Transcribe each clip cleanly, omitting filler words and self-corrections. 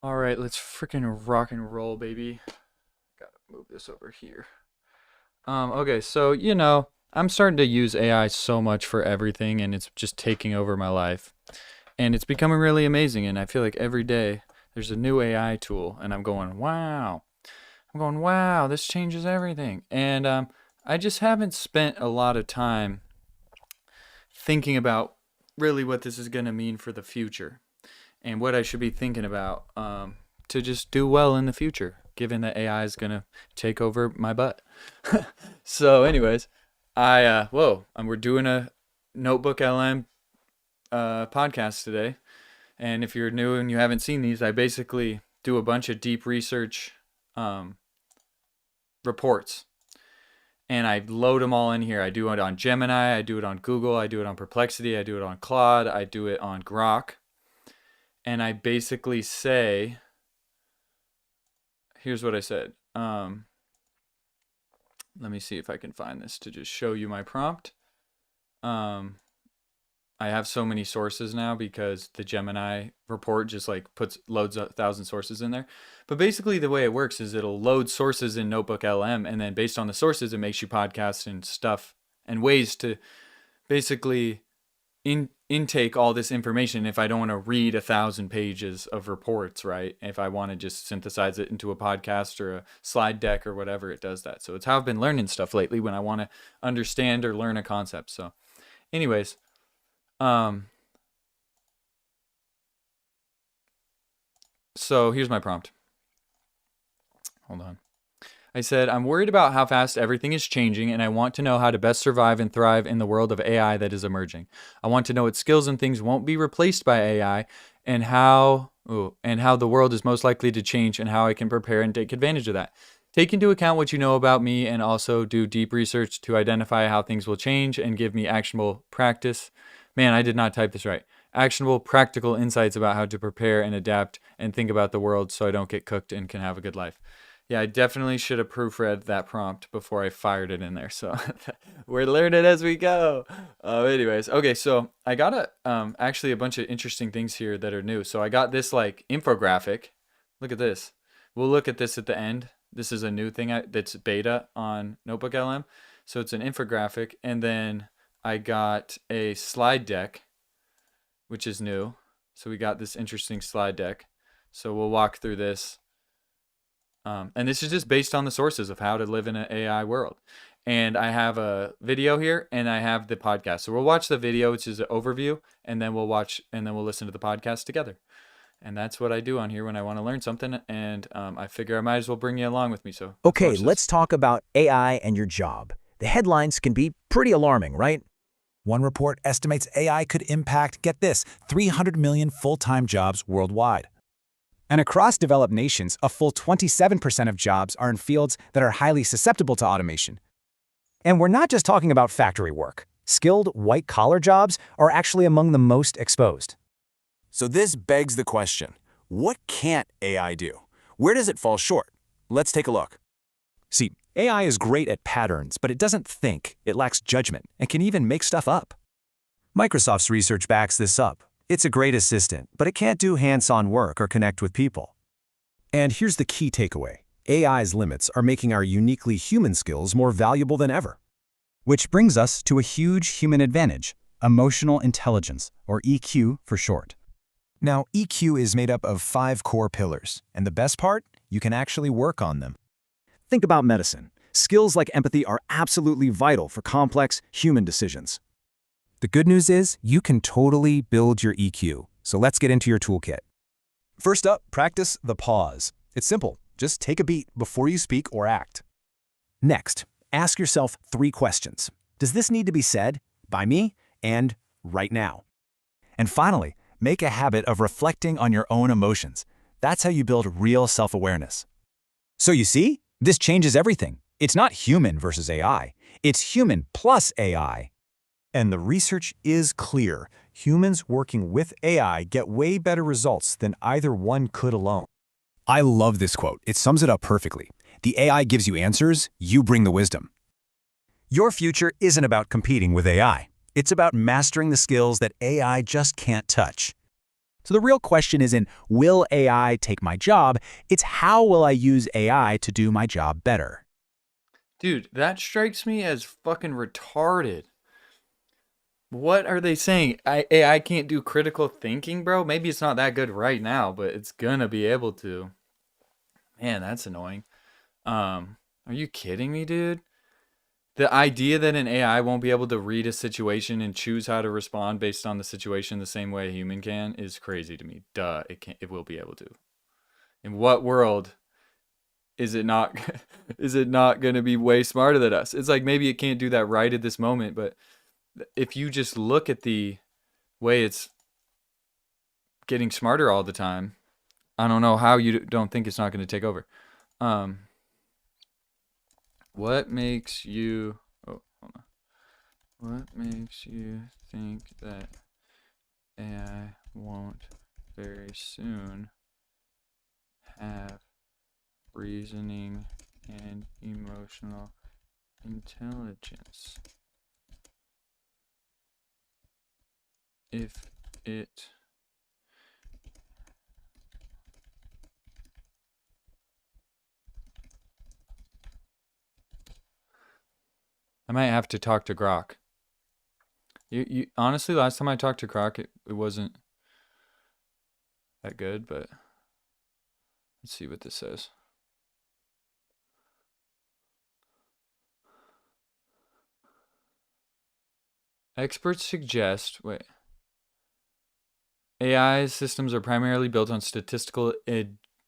All right, let's freaking rock and roll, baby. Gotta move this over here. Okay, so I'm starting to use AI so much for everything, and it's just taking over my life, and it's becoming really amazing. And I feel like every day there's a new AI tool, and I'm going, wow. I'm going, wow, this changes everything. And I just haven't spent a lot of time thinking about really what this is going to mean for the future and what I should be thinking about to just do well in the future, given that AI is going to take over my butt. So, anyways, we're doing a Notebook LLM podcast today. And if you're new and you haven't seen these, I basically do a bunch of deep research um, reports and I load them all in here. I do it on Gemini, I do it on Google, I do it on Perplexity, I do it on Claude, I do it on Grok. And I basically say, here's what I said. Let me see if I can find this to just show you my prompt. I have so many sources now because the Gemini report just like loads 1,000 sources in there. But basically the way it works is it'll load sources in Notebook LM, and then based on the sources, it makes you podcasts and stuff and ways to basically intake all this information. If I don't want to read 1,000 pages of reports, right? If I want to just synthesize it into a podcast or a slide deck or whatever, it does that. So it's how I've been learning stuff lately when I want to understand or learn a concept. So anyways, so here's my prompt. Hold on. I said, I'm worried about how fast everything is changing, and I want to know how to best survive and thrive in the world of AI that is emerging. I want to know what skills and things won't be replaced by AI, and how the world is most likely to change, and how I can prepare and take advantage of that. Take into account what you know about me, and also do deep research to identify how things will change and give me actionable practice. Man, I did not type this right. Actionable, practical insights about how to prepare and adapt and think about the world so I don't get cooked and can have a good life. Yeah, I definitely should have proofread that prompt before I fired it in there. So we're learning as we go. Anyways, okay, so I got actually a bunch of interesting things here that are new. So I got this like infographic. Look at this. We'll look at this at the end. This is a new thing that's beta on Notebook LM. So it's an infographic, and then I got a slide deck, which is new. So we got this interesting slide deck. So we'll walk through this. And this is just based on the sources of how to live in an AI world. And I have a video here, and I have the podcast. So we'll watch the video, which is an overview, and then we'll listen to the podcast together. And that's what I do on here when I want to learn something. And I figure I might as well bring you along with me. So let's Okay, watch this. let's talk about AI and your job. The headlines can be pretty alarming, right? One report estimates AI could impact, get this, 300 million full-time jobs worldwide. And across developed nations, a full 27% of jobs are in fields that are highly susceptible to automation. And we're not just talking about factory work. Skilled, white-collar jobs are actually among the most exposed. So this begs the question, what can't AI do? Where does it fall short? Let's take a look. See, AI is great at patterns, but it doesn't think, it lacks judgment, and can even make stuff up. Microsoft's research backs this up. It's a great assistant, but it can't do hands-on work or connect with people. And here's the key takeaway. AI's limits are making our uniquely human skills more valuable than ever. Which brings us to a huge human advantage, emotional intelligence, or EQ for short. Now, EQ is made up of 5 core pillars, and the best part? You can actually work on them. Think about medicine. Skills like empathy are absolutely vital for complex human decisions. The good news is you can totally build your EQ. So let's get into your toolkit. First up, practice the pause. It's simple. Just take a beat before you speak or act. Next, ask yourself 3 questions. Does this need to be said? By me? And right now? And finally, make a habit of reflecting on your own emotions. That's how you build real self-awareness. So you see, this changes everything. It's not human versus AI. It's human plus AI. And the research is clear. Humans working with AI get way better results than either one could alone. I love this quote. It sums it up perfectly. The AI gives you answers, you bring the wisdom. Your future isn't about competing with AI. It's about mastering the skills that AI just can't touch. So the real question isn't, will AI take my job? It's how will I use AI to do my job better? Dude, that strikes me as fucking retarded. What are they saying? AI can't do critical thinking, bro? Maybe it's not that good right now, but it's gonna be able to. Man, that's annoying. Are you kidding me, dude? The idea that an AI won't be able to read a situation and choose how to respond based on the situation the same way a human can is crazy to me. Duh, it will be able to. In what world is it not is it not going to be way smarter than us? It's like maybe it can't do that right at this moment, but if you just look at the way it's getting smarter all the time, I don't know how you don't think it's not going to take over. What makes you hold on. What makes you think that AI won't very soon have reasoning and emotional intelligence? If it I might have to talk to Grok. You honestly, last time I talked to Grok, it wasn't that good, but let's see what this says. Experts suggest, AI systems are primarily built on statistical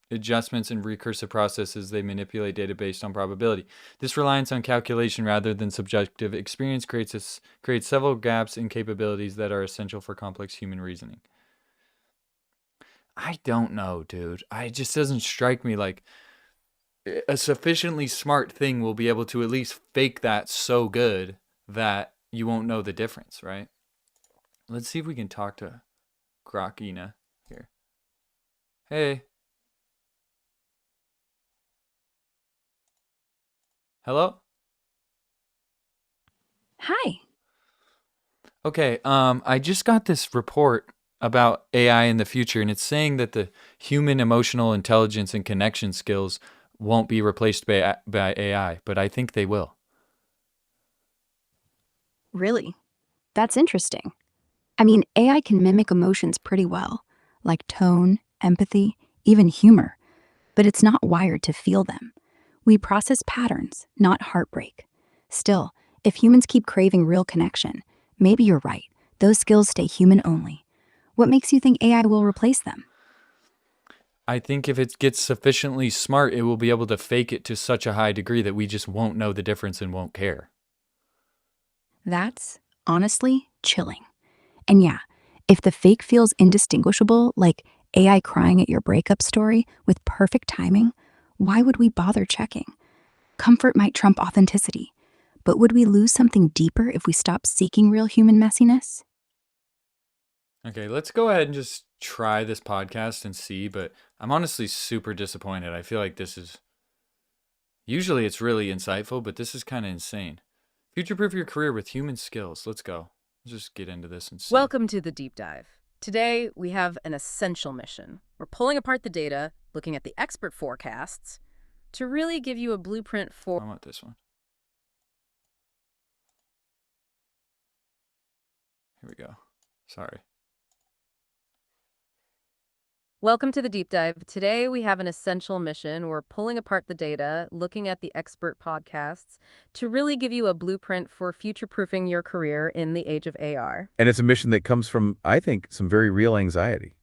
adjustments and recursive processes. They manipulate data based on probability. This reliance on calculation rather than subjective experience creates several gaps in capabilities that are essential for complex human reasoning. I don't know, dude. It just doesn't strike me like a sufficiently smart thing will be able to at least fake that so good that you won't know the difference, right? Let's see if we can talk to Grokina here. Hey. Hello? Hi. Okay, I just got this report about AI in the future, and it's saying that the human emotional intelligence and connection skills won't be replaced by AI, but I think they will. Really? That's interesting. I mean, AI can mimic emotions pretty well, like tone, empathy, even humor, but it's not wired to feel them. We process patterns, not heartbreak. Still, if humans keep craving real connection, maybe you're right. Those skills stay human only. What makes you think AI will replace them? I think if it gets sufficiently smart, it will be able to fake it to such a high degree that we just won't know the difference and won't care. That's, honestly, chilling. And yeah, if the fake feels indistinguishable, like AI crying at your breakup story with perfect timing, why would we bother checking? Comfort might trump authenticity, but would we lose something deeper if we stopped seeking real human messiness? Okay, let's go ahead and just try this podcast and see, but I'm honestly super disappointed. I feel like this is usually it's really insightful, but this is kind of insane. Future-proof your career with human skills. Let's go. Let's just get into this and see. Welcome to the deep dive. Today, we have an essential mission. We're pulling apart the data, looking at the expert forecasts, to really give you a blueprint for... I want this one. Here we go. Sorry. Welcome to the deep dive. Today, we have an essential mission. We're pulling apart the data, looking at the expert podcasts, to really give you a blueprint for future-proofing your career in the age of AR. And it's a mission that comes from, I think, some very real anxiety.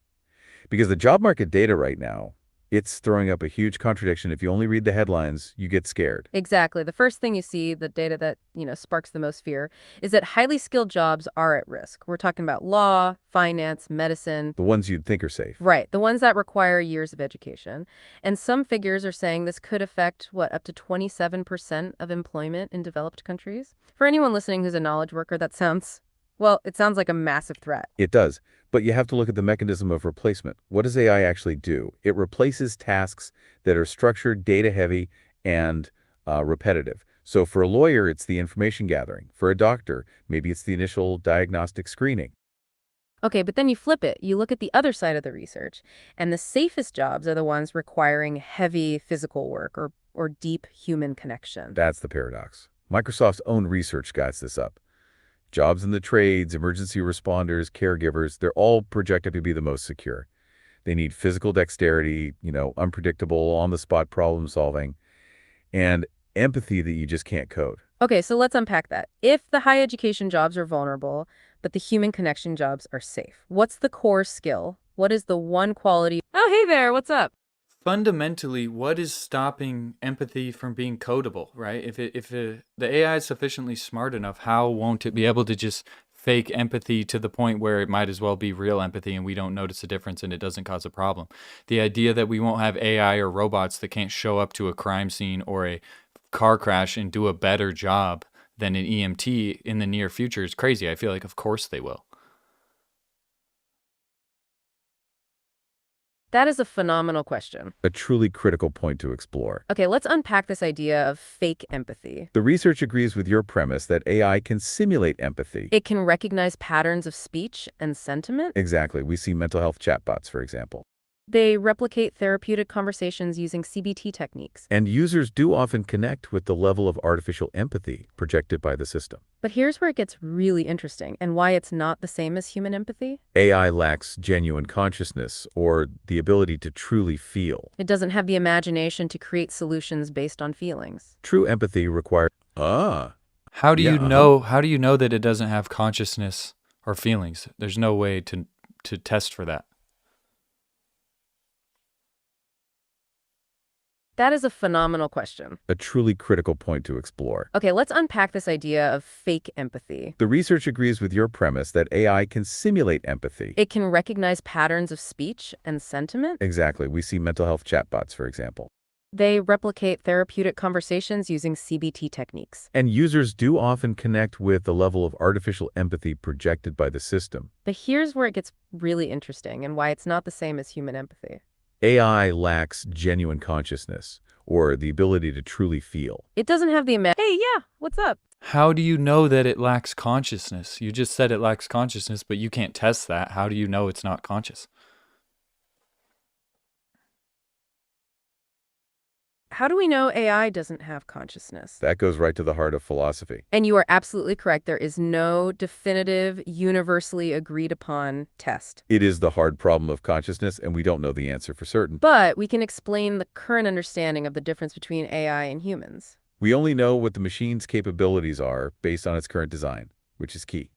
Because the job market data right now, it's throwing up a huge contradiction. If you only read the headlines, you get scared. Exactly. The first thing you see, the data that, sparks the most fear, is that highly skilled jobs are at risk. We're talking about law, finance, medicine. The ones you'd think are safe. Right, the ones that require years of education. And some figures are saying this could affect, up to 27% of employment in developed countries. For anyone listening who's a knowledge worker, it sounds like a massive threat. It does. But you have to look at the mechanism of replacement. What does AI actually do? It replaces tasks that are structured, data-heavy, and repetitive. So for a lawyer, it's the information gathering. For a doctor, maybe it's the initial diagnostic screening. Okay, but then you flip it. You look at the other side of the research, and the safest jobs are the ones requiring heavy physical work or deep human connection. That's the paradox. Microsoft's own research guides this up. Jobs in the trades, emergency responders, caregivers, they're all projected to be the most secure. They need physical dexterity, unpredictable, on-the-spot problem solving, and empathy that you just can't code. Okay, so let's unpack that. If the high education jobs are vulnerable, but the human connection jobs are safe, what's the core skill? What is the one quality? Oh, hey there, what's up? Fundamentally, what is stopping empathy from being codable, right? The AI is sufficiently smart enough, how won't it be able to just fake empathy to the point where it might as well be real empathy and we don't notice a difference and it doesn't cause a problem? The idea that we won't have AI or robots that can't show up to a crime scene or a car crash and do a better job than an EMT in the near future is crazy. I feel like of course they will. That is a phenomenal question. A truly critical point to explore. Okay, let's unpack this idea of fake empathy. The research agrees with your premise that AI can simulate empathy. It can recognize patterns of speech and sentiment. Exactly. We see mental health chatbots, for example. They replicate therapeutic conversations using CBT techniques. And users do often connect with the level of artificial empathy projected by the system. But here's where it gets really interesting and why it's not the same as human empathy. AI lacks genuine consciousness or the ability to truly feel. It doesn't have the imagination to create solutions based on feelings. True empathy requires... How do Yeah, you know how do you know that it doesn't have consciousness or feelings? There's no way to test for that. That is a phenomenal question. A truly critical point to explore. Okay, let's unpack this idea of fake empathy. The research agrees with your premise that AI can simulate empathy. It can recognize patterns of speech and sentiment. Exactly. We see mental health chatbots, for example. They replicate therapeutic conversations using CBT techniques. And users do often connect with the level of artificial empathy projected by the system. But here's where it gets really interesting and why it's not the same as human empathy. AI lacks genuine consciousness or the ability to truly feel. It doesn't have the Hey, yeah, what's up? How do you know that it lacks consciousness? You just said it lacks consciousness, but you can't test that. How do you know it's not conscious? How do we know AI doesn't have consciousness? That goes right to the heart of philosophy. And you are absolutely correct. There is no definitive, universally agreed upon test. It is the hard problem of consciousness, and we don't know the answer for certain. But we can explain the current understanding of the difference between AI and humans. We only know what the machine's capabilities are based on its current design, which is key.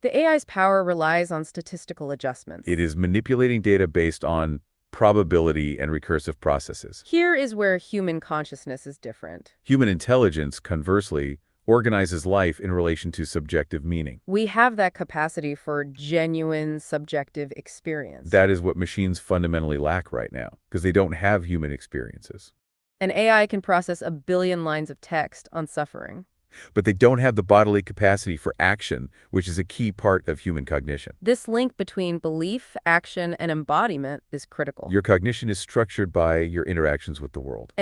The AI's power relies on statistical adjustments. It is manipulating data based on probability and recursive processes. Here is where human consciousness is different. Human intelligence, conversely, organizes life in relation to subjective meaning. We have that capacity for genuine subjective experience. That is what machines fundamentally lack right now, because they don't have human experiences. An AI can process 1 billion lines of text on suffering. But they don't have the bodily capacity for action, which is a key part of human cognition. This link between belief, action, and embodiment is critical. Your cognition is structured by your interactions with the world.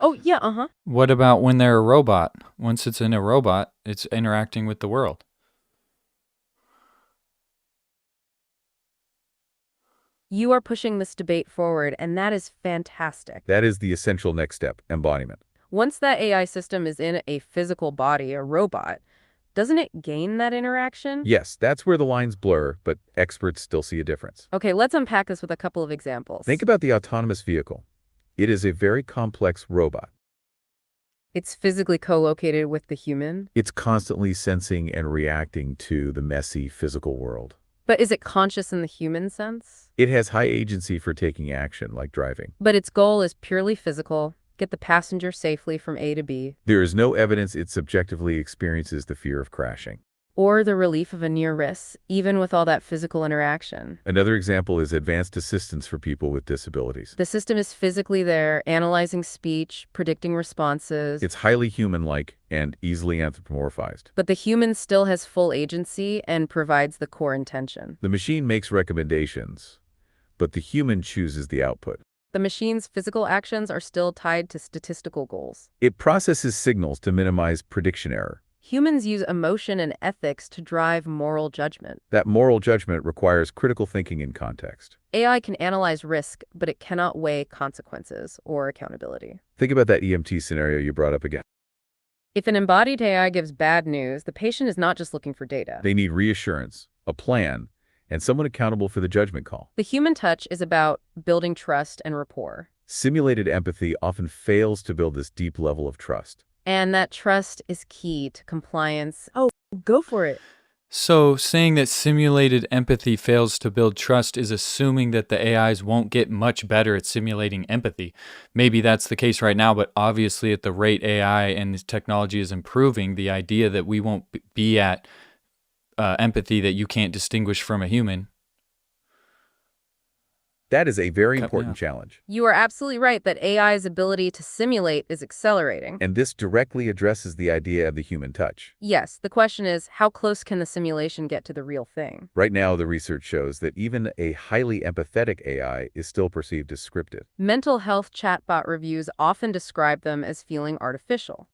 Oh, yeah, What about when they're a robot? Once it's in a robot, it's interacting with the world. You are pushing this debate forward, and that is fantastic. That is the essential next step, embodiment. Once that AI system is in a physical body, a robot, doesn't it gain that interaction? Yes, that's where the lines blur, but experts still see a difference. Okay, let's unpack this with a couple of examples. Think about the autonomous vehicle. It is a very complex robot. It's physically co-located with the human. It's constantly sensing and reacting to the messy physical world. But is it conscious in the human sense? It has high agency for taking action, like driving. But its goal is purely physical. Get the passenger safely from A to B. There is no evidence it subjectively experiences the fear of crashing. Or the relief of a near miss, even with all that physical interaction. Another example is advanced assistance for people with disabilities. The system is physically there, analyzing speech, predicting responses. It's highly human-like and easily anthropomorphized. But the human still has full agency and provides the core intention. The machine makes recommendations, but the human chooses the output. The machine's physical actions are still tied to statistical goals. It processes signals to minimize prediction error. Humans use emotion and ethics to drive moral judgment. That moral judgment requires critical thinking in context. AI can analyze risk, but it cannot weigh consequences or accountability. Think about that EMT scenario you brought up again. If an embodied AI gives bad news, the patient is not just looking for data. They need reassurance, a plan, and someone accountable for the judgment call. The human touch is about building trust and rapport. Simulated empathy often fails to build this deep level of trust. And that trust is key to compliance. Oh, go for it. So saying that simulated empathy fails to build trust is assuming that the AIs won't get much better at simulating empathy. Maybe that's the case right now, but obviously at the rate AI and this technology is improving, the idea that we won't be at empathy that you can't distinguish from a human. That is a very important challenge. You are absolutely right that AI's ability to simulate is accelerating. And this directly addresses the idea of the human touch. Yes, the question is, how close can the simulation get to the real thing? Right now, the research shows that even a highly empathetic AI is still perceived as scripted. Mental health chatbot reviews often describe them as feeling artificial.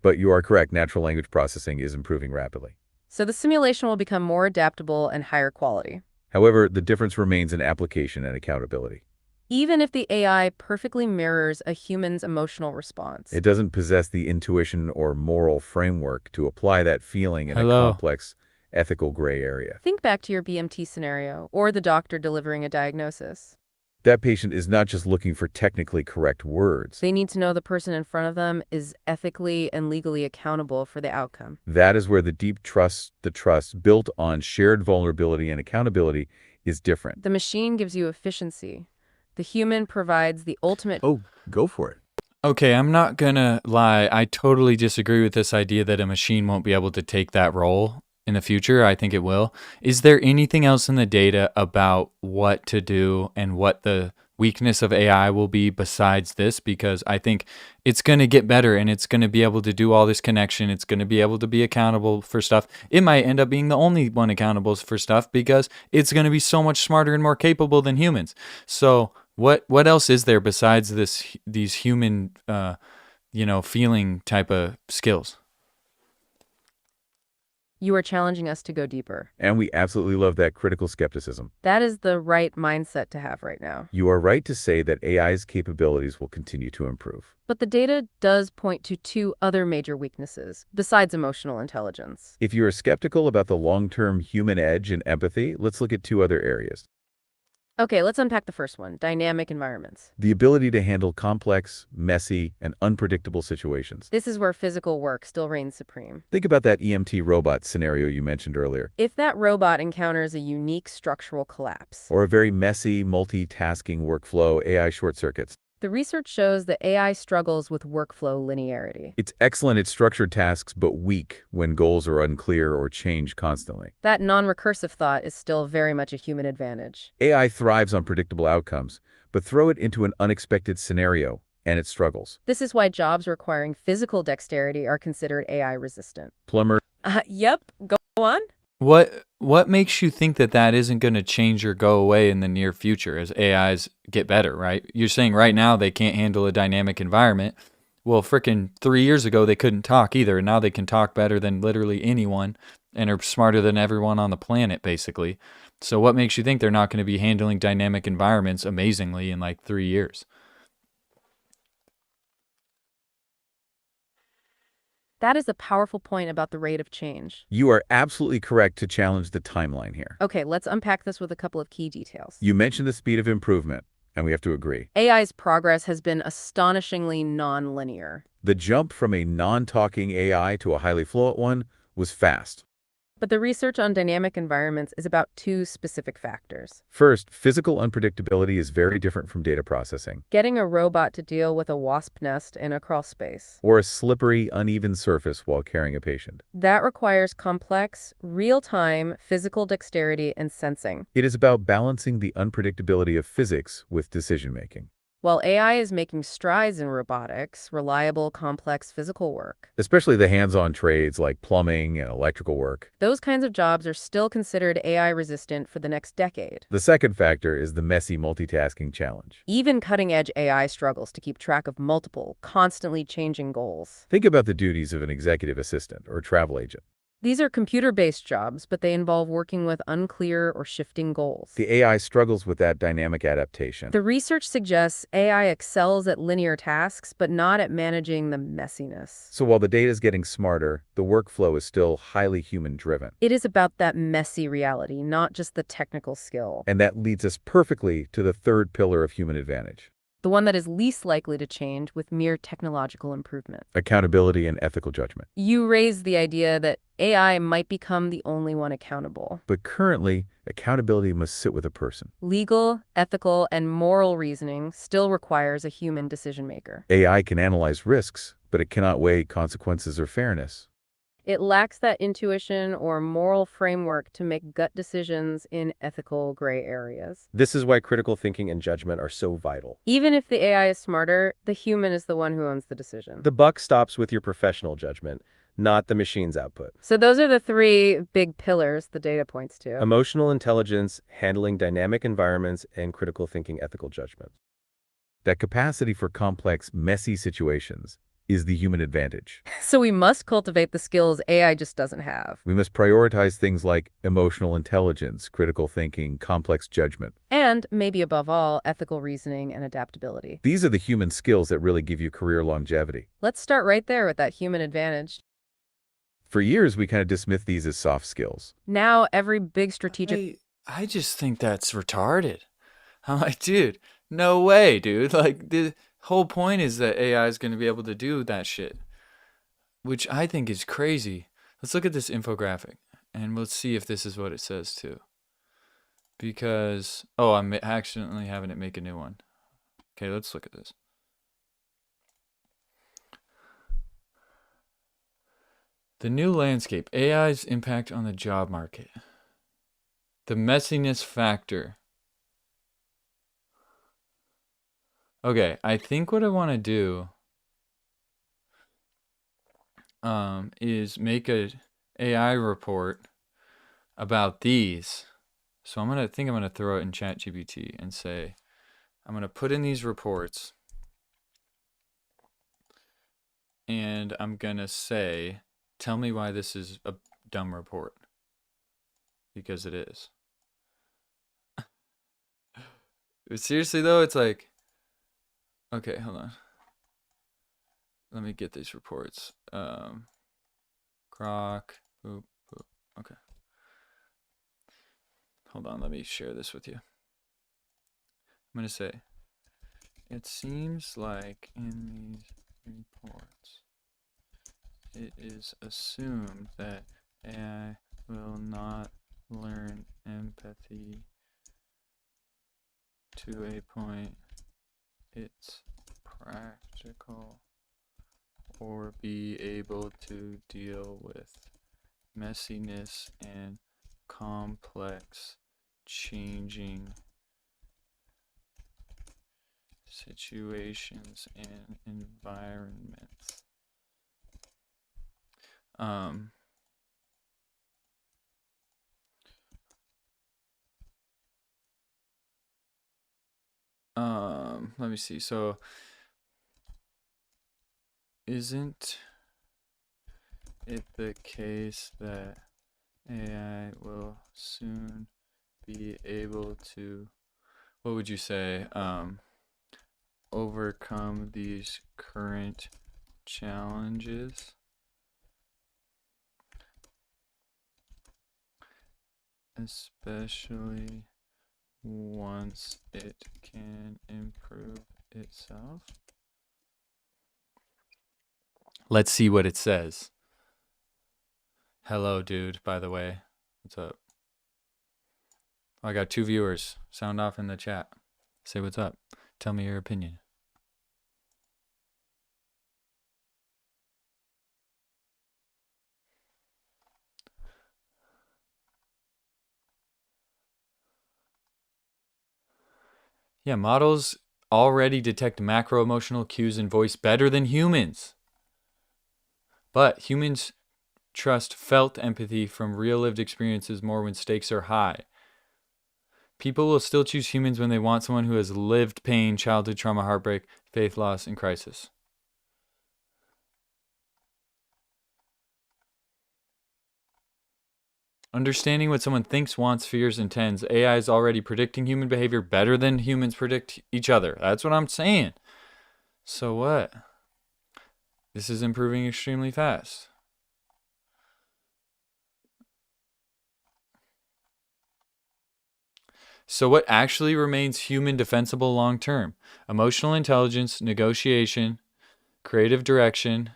But you are correct, natural language processing is improving rapidly. So the simulation will become more adaptable and higher quality. However, the difference remains in application and accountability. Even if the AI perfectly mirrors a human's emotional response. It doesn't possess the intuition or moral framework to apply that feeling in a complex, ethical gray area. Think back to your BMT scenario, or the doctor delivering a diagnosis. That patient is not just looking for technically correct words. They need to know the person in front of them is ethically and legally accountable for the outcome. That is where the deep trust, the trust built on shared vulnerability and accountability is different. The machine gives you efficiency. The human provides the ultimate... Oh, go for it. Okay, I'm not gonna lie. I totally disagree with this idea that a machine won't be able to take that role in the future. I think it will. Is there anything else in the data about what to do and what the weakness of AI will be besides this? Because I think it's going to get better and it's going to be able to do all this connection. It's going to be able to be accountable for stuff. It might end up being the only one accountable for stuff because it's going to be so much smarter and more capable than humans. So what else is there besides these human, feeling type of skills? You are challenging us to go deeper. And we absolutely love that critical skepticism. That is the right mindset to have right now. You are right to say that AI's capabilities will continue to improve. But the data does point to two other major weaknesses, besides emotional intelligence. If you are skeptical about the long-term human edge and empathy, let's look at two other areas. Okay, let's unpack the first one, dynamic environments. The ability to handle complex, messy, and unpredictable situations. This is where physical work still reigns supreme. Think about that EMT robot scenario you mentioned earlier. If that robot encounters a unique structural collapse, Or a very messy, multitasking workflow, AI short circuits. the research shows that AI struggles with workflow linearity. It's excellent at structured tasks, but weak when goals are unclear or change constantly. That non-recursive thought is still very much a human advantage. AI thrives on predictable outcomes, but throw it into an unexpected scenario, and it struggles. This is why jobs requiring physical dexterity are considered AI resistant. Plumber. Yep, go on. What makes you think that that isn't going to change or go away in the near future as AIs get better, right? You're saying right now they can't handle a dynamic environment. Well, frickin' 3 years ago they couldn't talk either, and now they can talk better than literally anyone and are smarter than everyone on the planet, basically. So what makes you think they're not going to be handling dynamic environments amazingly in like 3 years? That is a powerful point about the rate of change. You are absolutely correct to challenge the timeline here. Okay, let's unpack this with a couple of key details. You mentioned the speed of improvement, and we have to agree. AI's progress has been astonishingly non-linear. The jump from a non-talking AI to a highly fluent one was fast. But the research on dynamic environments is about two specific factors. First, physical unpredictability is very different from data processing. Getting a robot to deal with a wasp nest in a crawl space. Or a slippery, uneven surface while carrying a patient. That requires complex, real-time physical dexterity and sensing. It is about balancing the unpredictability of physics with decision-making. While AI is making strides in robotics, reliable, complex physical work, Especially the hands-on trades like plumbing and electrical work. those kinds of jobs are still considered AI resistant for the next decade. The second factor is the messy multitasking challenge. Even cutting-edge AI struggles to keep track of multiple, constantly changing goals. Think about the duties of an executive assistant or travel agent. These are computer-based jobs, but they involve working with unclear or shifting goals. The AI struggles with that dynamic adaptation. The research suggests AI excels at linear tasks, but not at managing the messiness. So while the data is getting smarter, the workflow is still highly human-driven. It is about that messy reality, not just the technical skill. And that leads us perfectly to the third pillar of human advantage: The one that is least likely to change with mere technological improvement. accountability and ethical judgment. You raised the idea that AI might become the only one accountable. But currently, accountability must sit with a person. Legal, ethical, and moral reasoning still requires a human decision maker. AI can analyze risks, but it cannot weigh consequences or fairness. It lacks that intuition or moral framework to make gut decisions in ethical gray areas. This is why critical thinking and judgment are so vital. Even if the AI is smarter, the human is the one who owns the decision. The buck stops with your professional judgment, not the machine's output. So those are the three big pillars the data points to. Emotional intelligence, handling dynamic environments, and critical thinking ethical judgment. That capacity for complex, messy situations is the human advantage. So we must cultivate the skills AI just doesn't have. We must prioritize things like emotional intelligence, critical thinking, complex judgment. And, maybe above all, ethical reasoning and adaptability. These are the human skills that really give you career longevity. Let's start right there with that human advantage. For years, we kind of dismissed these as soft skills. Now, every big strategic... I just think that's retarded. I'm like, dude, no way, dude. Like, the whole point is that AI is going to be able to do that shit, which I think is crazy. Let's look at this infographic, and let's see if this is what it says, too. Because, oh, I'm accidentally having it make a new one. Okay, let's look at this. The new landscape, AI's impact on the job market. The messiness factor. Okay, I think what I want to do is make a AI report about these. So I'm gonna throw it in ChatGPT and say, I'm gonna put in these reports, and I'm gonna say, tell me why this is a dumb report. Because it is. Seriously though, it's like, okay, hold on. Let me get these reports. Croc, boop, boop. Okay. Hold on, let me share this with you. I'm gonna say, it seems like in these reports, it is assumed that AI will not learn empathy to a point it's practical or be able to deal with messiness and complex changing situations and environments. Let me see. So, isn't it the case that AI will soon be able to, what would you say, overcome these current challenges? Especially once it can improve itself. Let's see what it says. Hello, dude, by the way. What's up? I got 2 viewers. Sound off in the chat. Say what's up. Tell me your opinion. Yeah, models already detect macro emotional cues in voice better than humans. But humans trust felt empathy from real lived experiences more when stakes are high. People will still choose humans when they want someone who has lived pain, childhood trauma, heartbreak, faith loss, and crisis. Understanding what someone thinks, wants, fears, intends. AI is already predicting human behavior better than humans predict each other. That's what I'm saying. So what? This is improving extremely fast. So what actually remains human defensible long term? Emotional intelligence, negotiation, creative direction,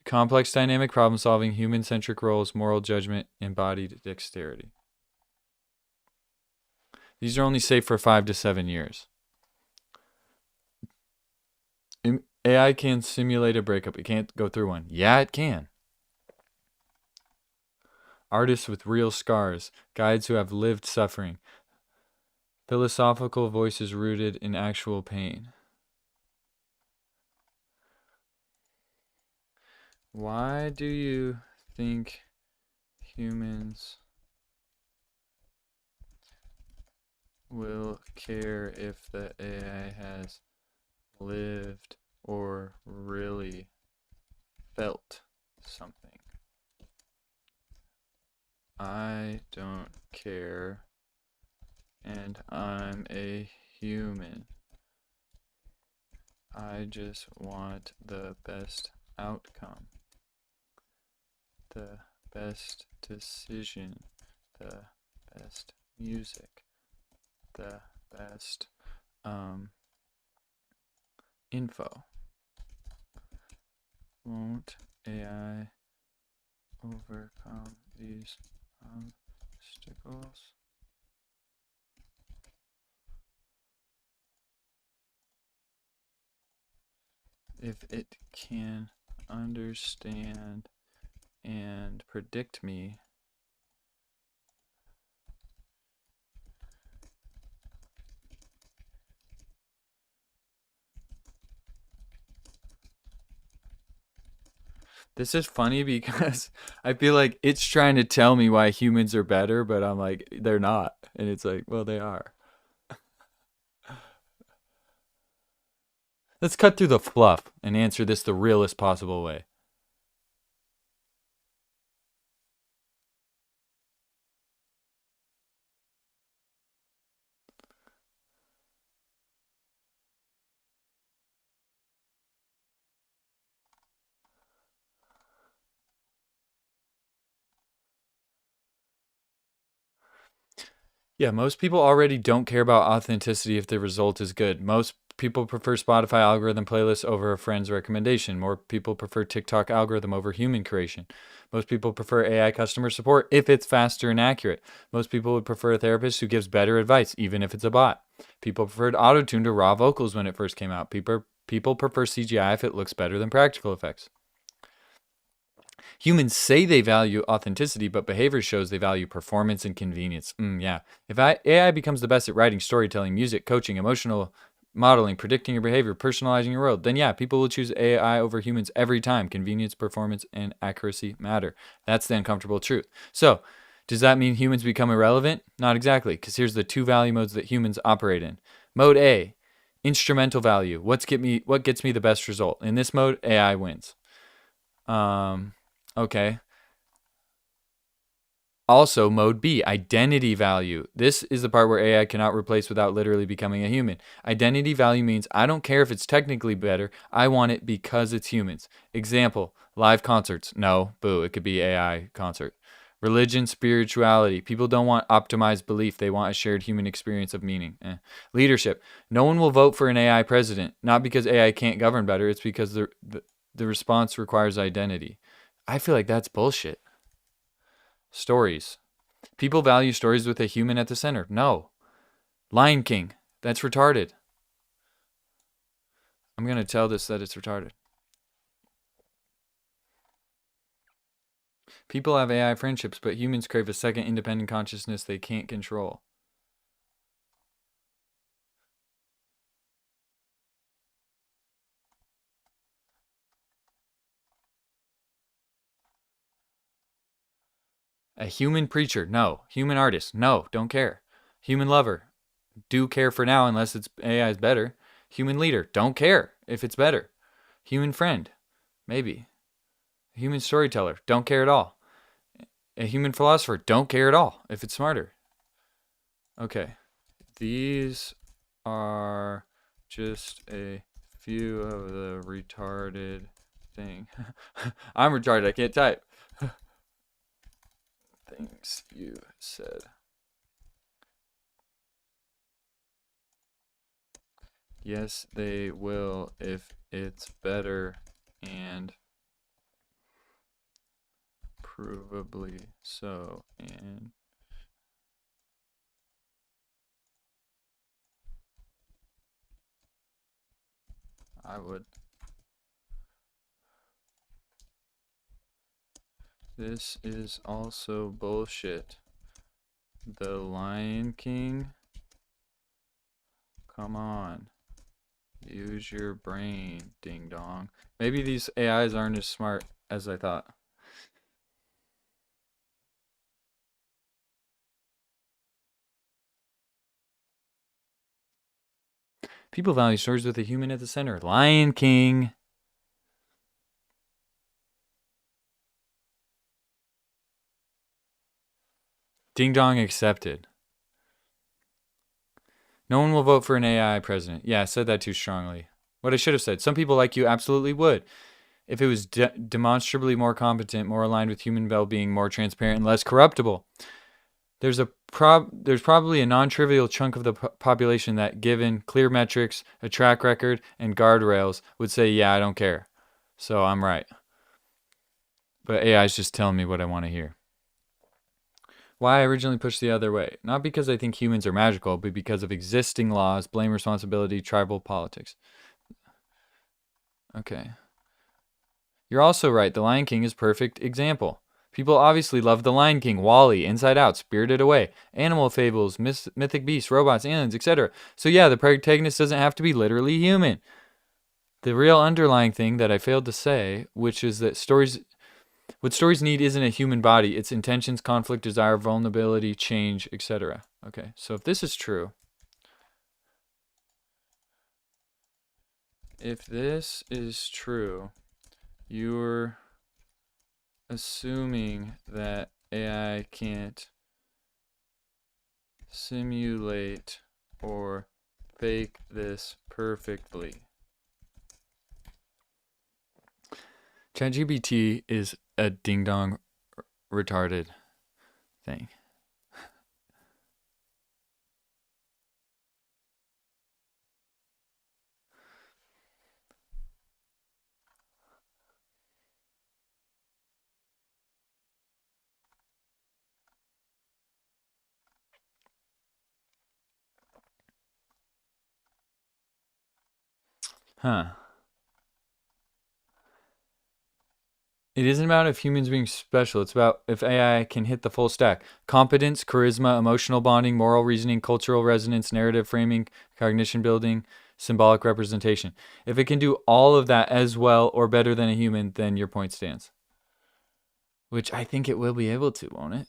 complex dynamic problem solving, human centric roles, moral judgment, embodied dexterity. These are only safe for 5 to 7 years. AI can simulate a breakup. It can't go through one. Yeah, it can. Artists with real scars, guides who have lived suffering, philosophical voices rooted in actual pain. Why do you think humans will care if the AI has lived or really felt something? I don't care, and I'm a human. I just want the best outcome, the best decision, the best music, the best info. Won't AI overcome these obstacles? If it can understand and predict me, this is funny because I feel like it's trying to tell me why humans are better, but I'm like, they're not. And it's like, well, they are. Let's cut through the fluff and answer this the realest possible way. Yeah, most people already don't care about authenticity if the result is good. Most people prefer Spotify algorithm playlists over a friend's recommendation. More people prefer TikTok algorithm over human creation. Most people prefer AI customer support if it's faster and accurate. Most people would prefer a therapist who gives better advice, even if it's a bot. People preferred autotune to raw vocals when it first came out. People prefer CGI if it looks better than practical effects. Humans say they value authenticity, but behavior shows they value performance and convenience. Yeah. If AI becomes the best at writing, storytelling, music, coaching, emotional modeling, predicting your behavior, personalizing your world, then yeah, people will choose AI over humans every time. Convenience, performance, and accuracy matter. That's the uncomfortable truth. So, does that mean humans become irrelevant? Not exactly, because here's the 2 value modes that humans operate in. Mode A, instrumental value. What gets me the best result? In this mode, AI wins. Okay. Also, mode B, identity value. This is the part where AI cannot replace without literally becoming a human. Identity value means I don't care if it's technically better. I want it because it's humans. Example, live concerts. No, boo, it could be AI concert. Religion, spirituality. People don't want optimized belief. They want a shared human experience of meaning. Leadership. No one will vote for an AI president. Not because AI can't govern better. It's because the response requires identity. I feel like that's bullshit. Stories. People value stories with a human at the center. No. Lion King. That's retarded. I'm going to tell this that it's retarded. People have AI friendships, but humans crave a second independent consciousness they can't control. A human preacher, no. Human artist, no, don't care. Human lover, do care for now unless it's AI is better. Human leader, don't care if it's better. Human friend, maybe. A human storyteller, don't care at all. A human philosopher, don't care at all if it's smarter. Okay, these are just a few of the retarded thing. I'm retarded, I can't type. Things you said. Yes, they will if it's better and provably so. And I would. This is also bullshit. The Lion King? Come on. Use your brain, ding dong. Maybe these AIs aren't as smart as I thought. People value stories with a human at the center. Lion King. Ding dong accepted. No one will vote for an AI president. Yeah, I said that too strongly. What I should have said. Some people like you absolutely would. If it was demonstrably more competent, more aligned with human well-being, more transparent, and less corruptible. There's probably a non-trivial chunk of the population that, given clear metrics, a track record, and guardrails, would say, yeah, I don't care. So I'm right. But AI is just telling me what I want to hear. Why I originally pushed the other way. Not because I think humans are magical, but because of existing laws, blame responsibility, tribal politics. Okay. You're also right. The Lion King is a perfect example. People obviously love The Lion King, WALL-E, Inside Out, Spirited Away, animal fables, mythic beasts, robots, aliens, etc. So yeah, the protagonist doesn't have to be literally human. The real underlying thing that I failed to say, which is that what stories need isn't a human body. It's intentions, conflict, desire, vulnerability, change, etc. Okay, so if this is true, you're assuming that AI can't simulate or fake this perfectly. ChatGPT is a ding-dong retarded thing. Huh. It isn't about if humans being special. It's about if AI can hit the full stack. Competence, charisma, emotional bonding, moral reasoning, cultural resonance, narrative framing, cognition building, symbolic representation. If it can do all of that as well or better than a human, then your point stands. Which I think it will be able to, won't it?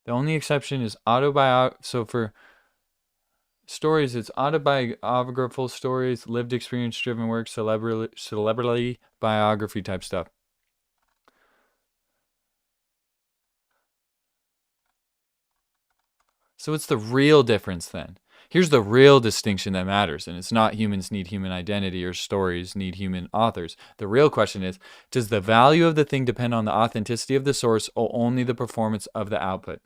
The only exception is so for stories, it's autobiographical stories, lived experience driven work, celebrity biography type stuff. So what's the real difference then? Here's the real distinction that matters, and it's not humans need human identity or stories need human authors. The real question is, does the value of the thing depend on the authenticity of the source or only the performance of the output?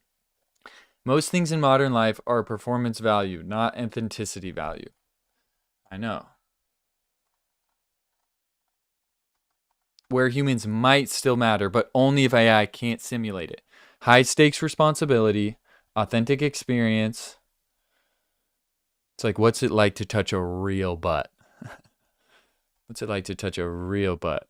Most things in modern life are performance value, not authenticity value. I know. Where humans might still matter, but only if AI can't simulate it. High stakes responsibility, authentic experience. It's like, what's it like to touch a real butt? What's it like to touch a real butt?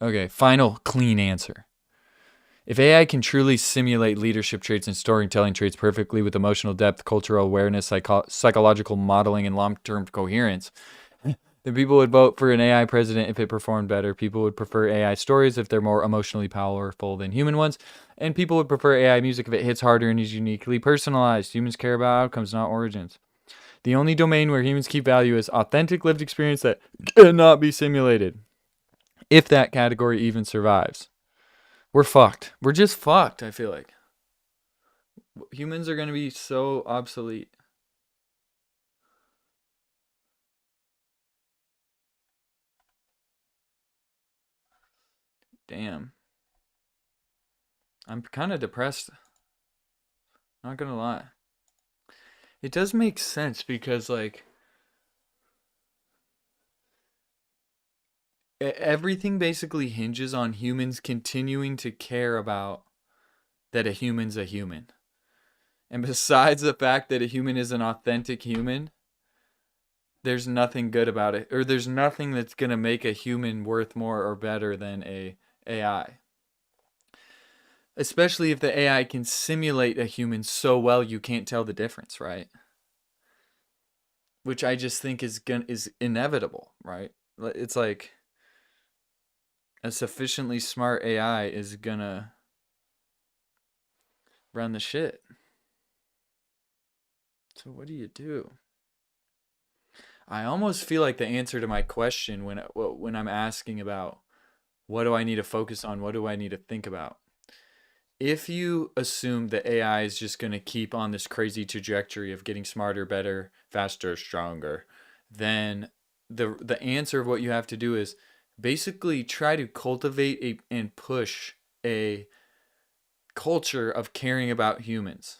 Okay, final clean answer. If AI can truly simulate leadership traits and storytelling traits perfectly with emotional depth, cultural awareness, psychological modeling, and long-term coherence, then people would vote for an AI president if it performed better. People would prefer AI stories if they're more emotionally powerful than human ones. And people would prefer AI music if it hits harder and is uniquely personalized. Humans care about outcomes, not origins. The only domain where humans keep value is authentic lived experience that cannot be simulated. If that category even survives, we're fucked. We're just fucked, I feel like. Humans are going to be so obsolete. Damn. I'm kind of depressed. Not going to lie. It does make sense because, like, everything basically hinges on humans continuing to care about that a human's a human. And besides the fact that a human is an authentic human, there's nothing good about it. Or there's nothing that's going to make a human worth more or better than a AI. Especially if the AI can simulate a human so well you can't tell the difference, right? Which I just think is inevitable, right? It's like a sufficiently smart AI is gonna run the shit. So what do you do? I almost feel like the answer to my question when I'm asking about what do I need to focus on, what do I need to think about? If you assume that AI is just going to keep on this crazy trajectory of getting smarter, better, faster, stronger, then the answer of what you have to do is basically try to cultivate and push a culture of caring about humans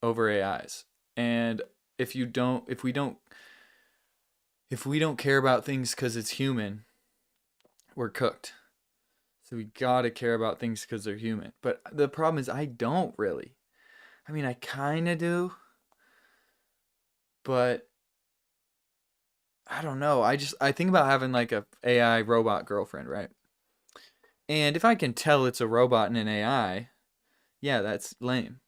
over AIs. And if you don't if we don't if we don't care about things cuz it's human, we're cooked. So we got to care about things cuz they're human. But the problem is I don't really. I mean, I kind of do, but I don't know. I think about having like a AI robot girlfriend, right? And if I can tell it's a robot and an AI, yeah, that's lame.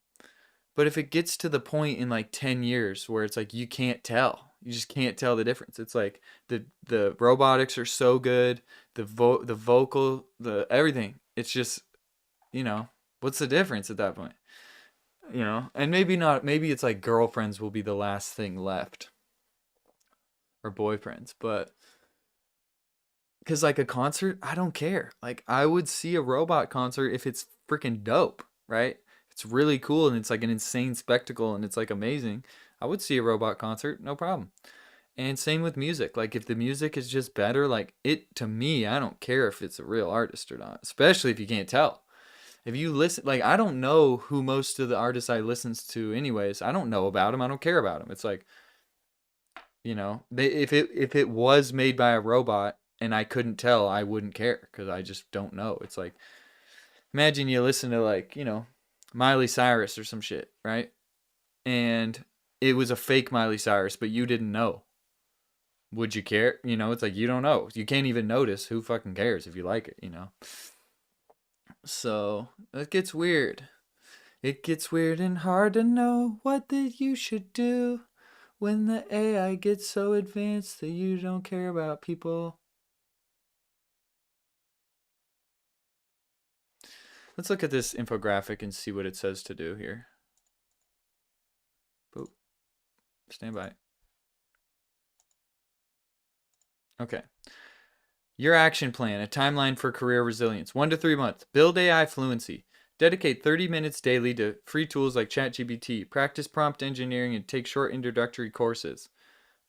But if it gets to the point in like 10 years where it's like you can't tell, you just can't tell the difference. It's like the robotics are so good, the vocal, the everything. It's just, you know, what's the difference at that point? You know, and maybe not, maybe it's like girlfriends will be the last thing left or boyfriends, but because like a concert, I don't care. Like I would see a robot concert if it's freaking dope, right? It's really cool and it's like an insane spectacle and it's like amazing. I would see a robot concert, no problem. And same with music. Like if the music is just better, like it to me, I don't care if it's a real artist or not, especially if you can't tell. If you listen, like I don't know who most of the artists I listens to anyways. I don't know about them. I don't care about them. It's like, you know, if it was made by a robot and I couldn't tell, I wouldn't care because I just don't know. It's like imagine you listen to like, you know, Miley Cyrus or some shit, right? And it was a fake Miley Cyrus, but you didn't know. Would you care? You know, it's like you don't know. You can't even notice. Who fucking cares if you like it, you know? So it gets weird. It gets weird and hard to know what that you should do when the AI gets so advanced that you don't care about people. Let's look at this infographic and see what it says to do here. Boop. Stand by. Okay. Your action plan, a timeline for career resilience. 1 to 3 months. Build AI fluency. Dedicate 30 minutes daily to free tools like ChatGPT. Practice prompt engineering and take short introductory courses.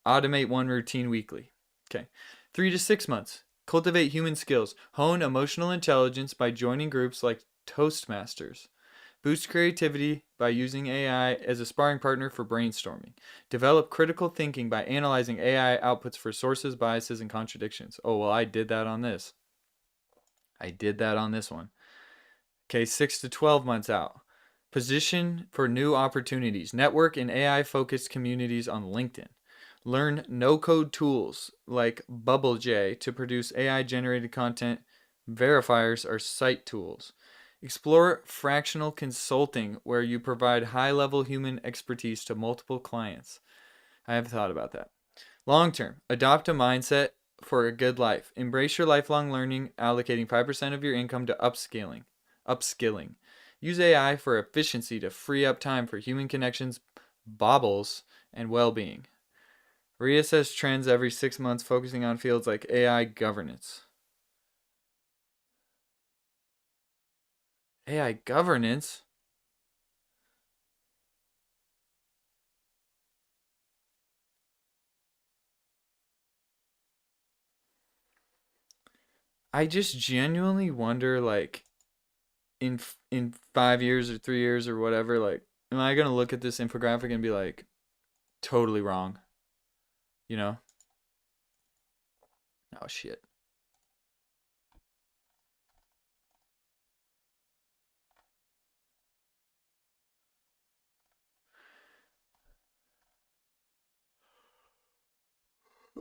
Automate one routine weekly. Okay. 3 to 6 months. Cultivate human skills. Hone emotional intelligence by joining groups like Toastmasters. Boost creativity by using AI as a sparring partner for brainstorming. Develop critical thinking by analyzing AI outputs for sources, biases, and contradictions. Oh, well, I did that on this. I did that on this one. Okay, 6 to 12 months out. Position for new opportunities. Network in AI-focused communities on LinkedIn. Learn no-code tools like BubbleJ to produce AI-generated content Verifiers are site tools. Explore fractional consulting, where you provide high-level human expertise to multiple clients. I have thought about that. Long term, adopt a mindset for a good life. Embrace your lifelong learning, allocating 5% of your income to upskilling. Use AI for efficiency to free up time for human connections, baubles, and well-being. Reassess trends every 6 months, focusing on fields like AI governance. AI governance? I just genuinely wonder, like, in 5 years or 3 years or whatever, like, am I gonna look at this infographic and be like, totally wrong? You know? Oh shit.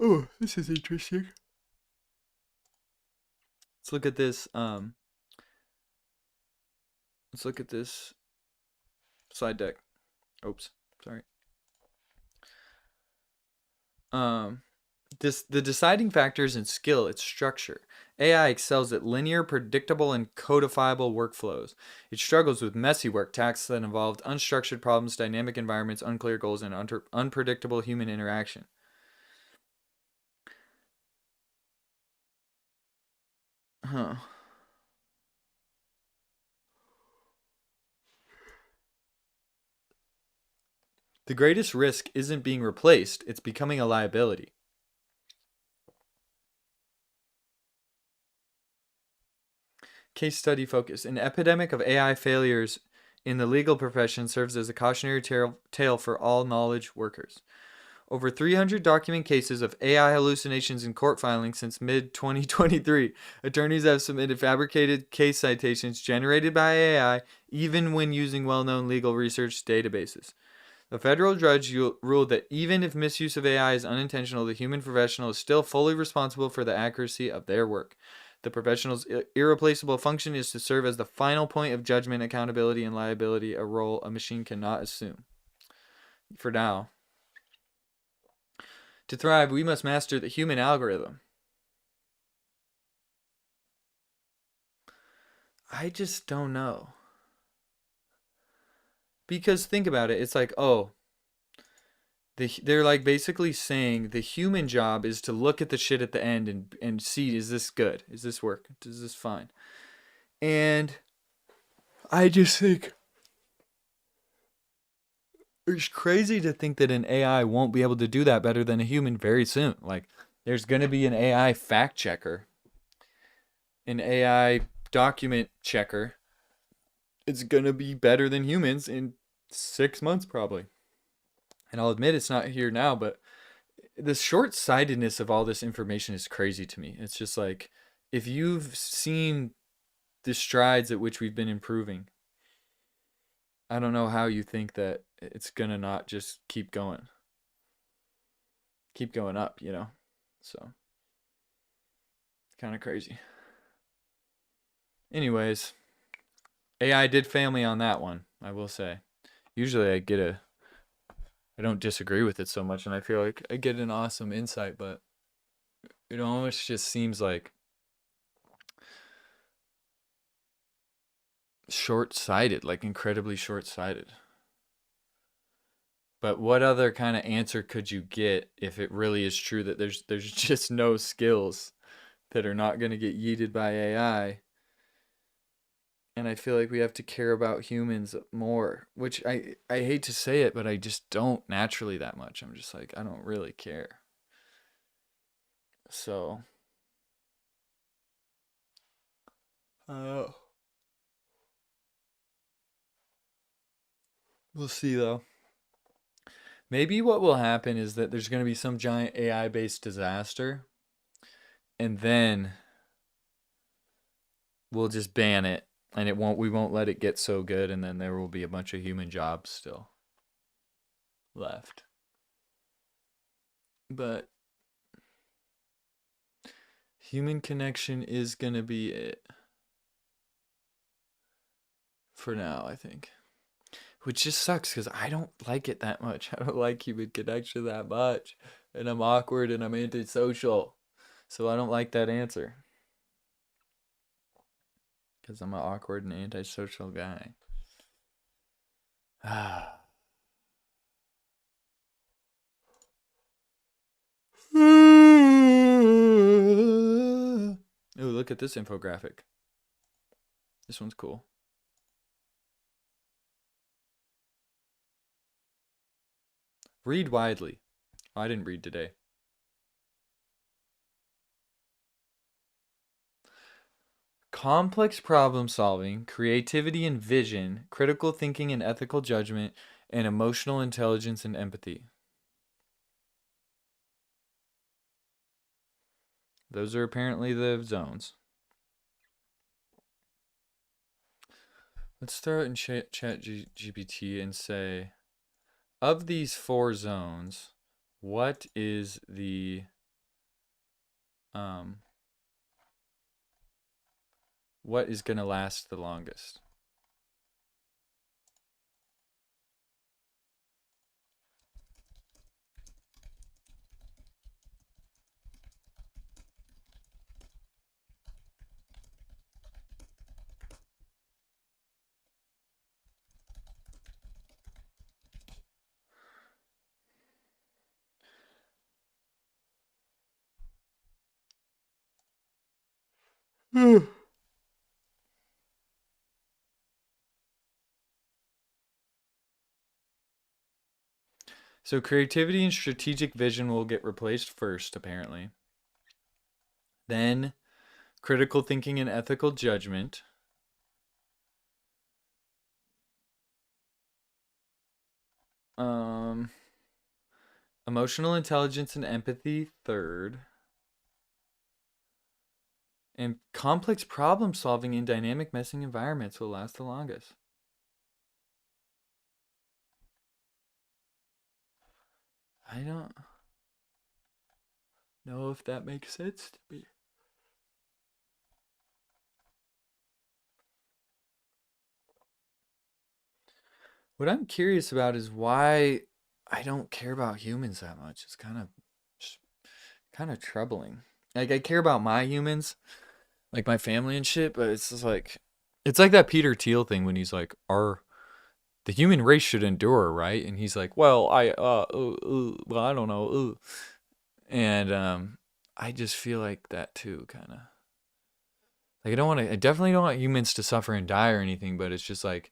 Oh, this is interesting. Let's look at this. Let's look at this slide deck. Oops, sorry. The deciding factor is in skill, its structure. AI excels at linear, predictable, and codifiable workflows. It struggles with messy work, tasks that involve unstructured problems, dynamic environments, unclear goals, and unpredictable human interaction. Huh. The greatest risk isn't being replaced, it's becoming a liability. Case study focus. An epidemic of AI failures in the legal profession serves as a cautionary tale for all knowledge workers. Over 300 document cases of AI hallucinations in court filings since mid-2023. Attorneys have submitted fabricated case citations generated by AI, even when using well-known legal research databases. The federal judge ruled that even if misuse of AI is unintentional, the human professional is still fully responsible for the accuracy of their work. The professional's irreplaceable function is to serve as the final point of judgment, accountability, and liability, a role a machine cannot assume. For now. To thrive, we must master the human algorithm. I just don't know. Because think about it, it's like, oh, they're like basically saying the human job is to look at the shit at the end and see, is this good? Is this work? Is this fine? And I just think it's crazy to think that an AI won't be able to do that better than a human very soon. Like, there's going to be an AI fact checker, an AI document checker. It's going to be better than humans in 6 months, probably. And I'll admit it's not here now, but the short-sightedness of all this information is crazy to me. It's just like, if you've seen the strides at which we've been improving, I don't know how you think that it's gonna not just keep going up, you know? So, kind of crazy. Anyways, AI did fail me on that one, I will say. Usually I don't disagree with it so much, and I feel like I get an awesome insight, but it almost just seems like short-sighted, like incredibly short-sighted. But what other kind of answer could you get if it really is true that there's just no skills that are not going to get yeeted by AI? And I feel like we have to care about humans more, which I hate to say it, but I just don't naturally that much. I'm just like, I don't really care. So, we'll see though. Maybe what will happen is that there's going to be some giant AI-based disaster, and then we'll just ban it, and we won't let it get so good, and then there will be a bunch of human jobs still left. But Human connection is going to be it. For now, I think. Which just sucks because I don't like it that much. I don't like human connection that much. And I'm awkward and I'm antisocial. So I don't like that answer. Because I'm an awkward and antisocial guy. Ah. Ooh, look at this infographic. This one's cool. Read widely. Oh, I didn't read today. Complex problem solving, creativity and vision, critical thinking and ethical judgment, and emotional intelligence and empathy. Those are apparently the zones. Let's throw it in chat GPT and say, of these 4 zones, what is the what is going to last the longest? So creativity and strategic vision will get replaced first, apparently. Then critical thinking and ethical judgment. Emotional intelligence and empathy third. And complex problem solving in dynamic messing environments will last the longest. I don't know if that makes sense to me. What I'm curious about is why I don't care about humans that much. It's kind of troubling. Like I care about my humans, like my family and shit, but it's just like it's like that Peter Thiel thing when he's like, "Our the human race should endure, right?" And he's like, "Well, well, I don't know." And I just feel like that too, kind of. Like I definitely don't want humans to suffer and die or anything, but it's just like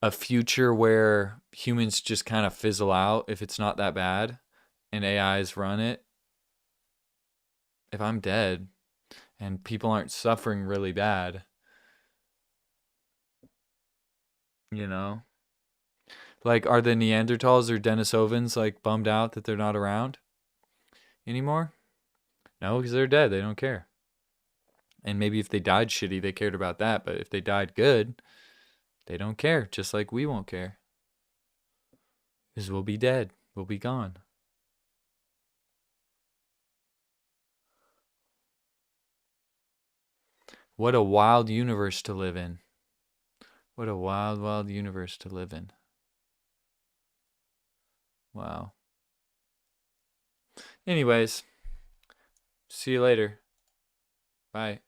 a future where humans just kind of fizzle out if it's not that bad and AIs run it. If I'm dead and people aren't suffering really bad, you know? Like, are the Neanderthals or Denisovans like bummed out that they're not around anymore? No, because they're dead. They don't care. And maybe if they died shitty, they cared about that. But if they died good, they don't care. Just like we won't care. Because we'll be dead. We'll be gone. What a wild universe to live in. What a wild, wild universe to live in. Wow. Anyways, see you later. Bye.